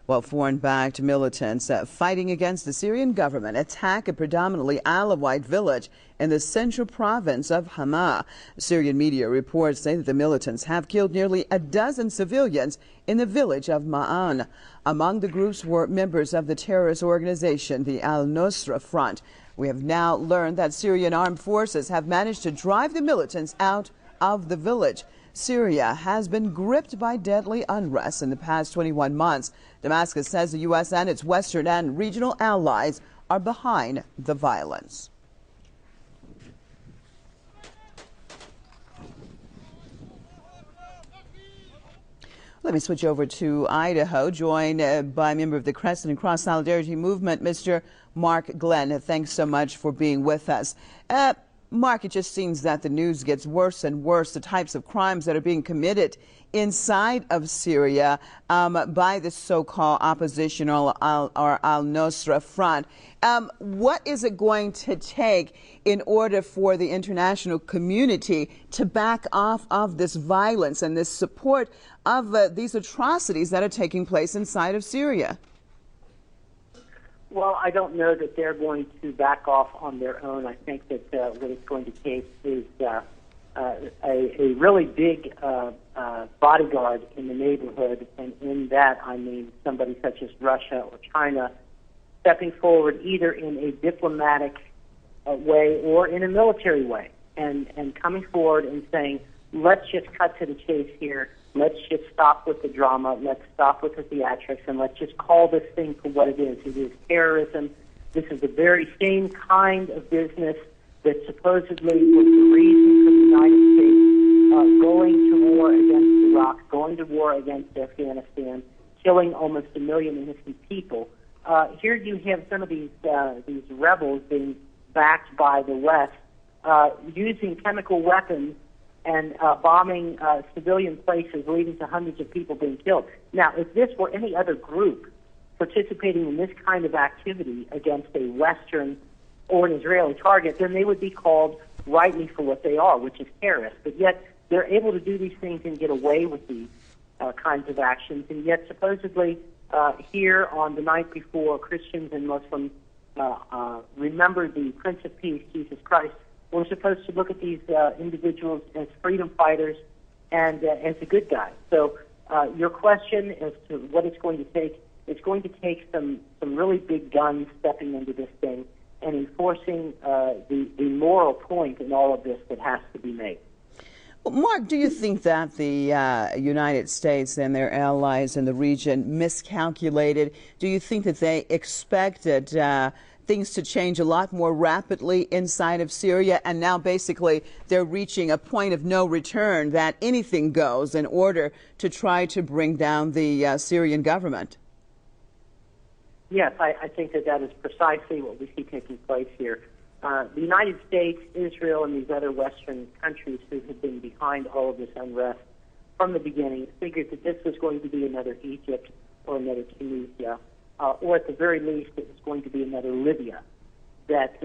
While foreign-backed militants fighting against the Syrian government attack a predominantly Alawite village in the central province of Hama. Syrian media reports say that the militants have killed nearly a dozen civilians in the village of Ma'an. Among the groups were members of the terrorist organization, the Al-Nusra Front. We have now learned that Syrian armed forces have managed to drive the militants out of the village. Syria has been gripped by deadly unrest in the past 21 months. Damascus says the U.S. and its Western and regional allies are behind the violence. Let me switch over to Idaho, joined by a member of the Crescent and Cross Solidarity Movement, Mr. Mark Glenn. Thanks so much for being with us. Mark, it just seems that the news gets worse and worse, the types of crimes that are being committed inside of Syria by the so-called opposition or Al-Nusra Front. What is it going to take in order for the international community to back off of this violence and this support of these atrocities that are taking place inside of Syria? Well, I don't know that they're going to back off on their own. I think that what it's going to take is a really big bodyguard in the neighborhood, and in that I mean somebody such as Russia or China stepping forward either in a diplomatic way or in a military way, and coming forward and saying, let's just cut to the chase here. Let's just stop with the drama. Let's stop with the theatrics, and let's just call this thing for what it is. It is terrorism. This is the very same kind of business that supposedly was the reason for the United States going to war against Iraq, going to war against Afghanistan, killing almost 1 million innocent people. Here you have some of these rebels being backed by the West, using chemical weapons and bombing civilian places, leading to hundreds of people being killed. Now, if this were any other group participating in this kind of activity against a Western or an Israeli target, then they would be called rightly for what they are, which is terrorists. But yet they're able to do these things and get away with these kinds of actions. And yet supposedly here on the night before Christians and Muslims remember the Prince of Peace, Jesus Christ, we're supposed to look at these individuals as freedom fighters and as the good guys. So your question as to what it's going to take, it's going to take some really big guns stepping into this thing and enforcing the moral point in all of this that has to be made. Well, Mark, do you think that the United States and their allies in the region miscalculated? Do you think that they expected things to change a lot more rapidly inside of Syria, and now basically they're reaching a point of no return, that anything goes in order to try to bring down the Syrian government? Yes, I think that is precisely what we see taking place here. The United States, Israel, and these other Western countries who have been behind all of this unrest from the beginning figured that this was going to be another Egypt or another Tunisia, or at the very least it was going to be another Libya. That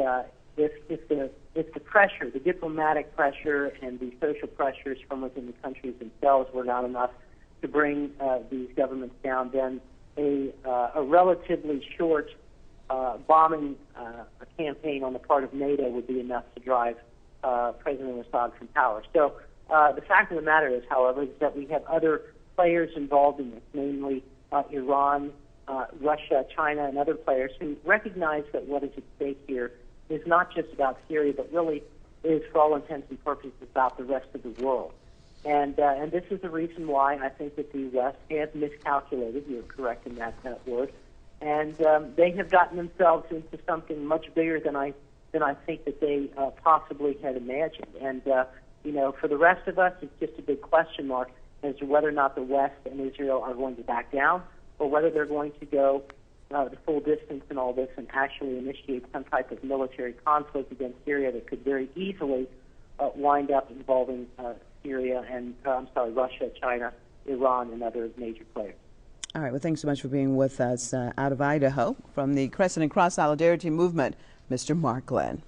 if the pressure, the diplomatic pressure and the social pressures from within the countries themselves were not enough to bring these governments down, then a relatively short bombing campaign on the part of NATO would be enough to drive President Assad from power. So the fact of the matter is, however, is that we have other players involved in this, namely Iran, Russia, China, and other players who recognize that what is at stake here is not just about Syria, but really is, for all intents and purposes, about the rest of the world. And this is the reason why I think that the West has miscalculated. You're correct in that word. And they have gotten themselves into something much bigger than I think that they possibly had imagined. And for the rest of us, it's just a big question mark as to whether or not the West and Israel are going to back down, or whether they're going to go the full distance in all this and actually initiate some type of military conflict against Syria that could very easily wind up involving Syria and Russia, China, Iran, and other major players. All right. Well, thanks so much for being with us out of Idaho from the Crescent and Cross Solidarity Movement, Mr. Mark Glenn.